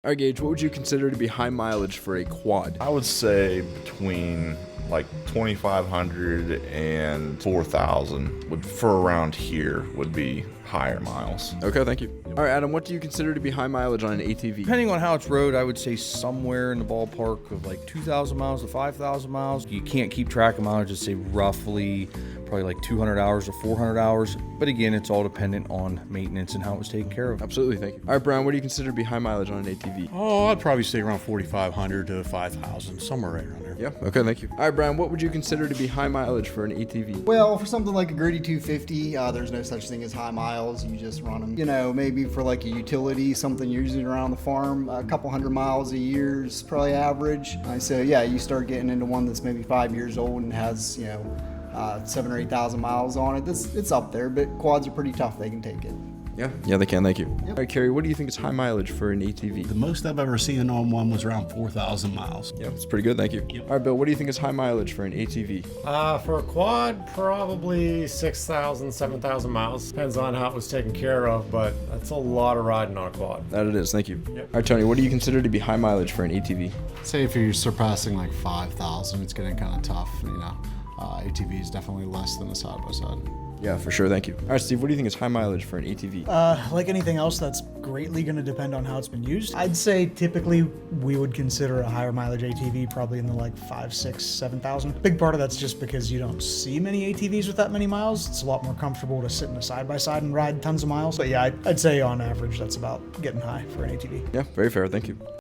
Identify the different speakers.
Speaker 1: All right, Gage, what would you consider to be high mileage for a quad?
Speaker 2: I would say between like 2,500 and 4,000 would, for around here, would be higher miles.
Speaker 1: Okay, thank you. All right, Adam, what do you consider to be high mileage on an ATV?
Speaker 3: Depending on how it's rode, I would say somewhere in the ballpark of like 2,000 miles to 5,000 miles. You can't keep track of mileage, just say roughly probably like 200 hours to 400 hours. But again, it's all dependent on maintenance and how it was taken care of.
Speaker 1: Absolutely, thank you. All right, Brian, what do you consider to be high mileage on an ATV?
Speaker 4: Oh, I'd probably say around 4,500 to 5,000, somewhere right around there.
Speaker 1: Yeah, okay, thank you. All right, Brian, what would you consider to be high mileage for an ATV?
Speaker 5: Well, for something like a Gritty 250, there's no such thing as high miles. You just run them, maybe for like a utility, something you're using around the farm, a couple hundred miles a year is probably average. So yeah, you start getting into one that's maybe 5 years old and has, 7,000 or 8,000 miles on it. It's up there, but quads are pretty tough. They can take it.
Speaker 1: Yeah, they can, thank you. All right, Carrie, what do you think is high mileage for an ATV?
Speaker 6: The most I've ever seen on one was around 4,000 miles.
Speaker 1: Yeah, it's pretty good, thank you.
Speaker 6: Yep.
Speaker 1: All right, Bill, what do you think is high mileage for an ATV?
Speaker 7: For a quad, probably 6,000, 7,000 miles. Depends on how it was taken care of, but that's a lot of riding on a quad.
Speaker 1: That it is, thank you.
Speaker 7: Yep.
Speaker 1: All right, Tony, what do you consider to be high mileage for an ATV?
Speaker 8: Say if you're surpassing like 5,000, it's getting kind of tough. ATV is definitely less than a side by side.
Speaker 1: Yeah, for sure, thank you. All right, Steve, what do you think is high mileage for an ATV?
Speaker 9: Like anything else, that's greatly going to depend on how it's been used. I'd say typically we would consider a higher mileage ATV probably in the like 5, 6, 7,000. Big part of that's just because you don't see many ATVs with that many miles. It's a lot more comfortable to sit in a side by side and ride tons of miles. But yeah, I'd say on average that's about getting high for an ATV.
Speaker 1: Yeah, very fair, thank you.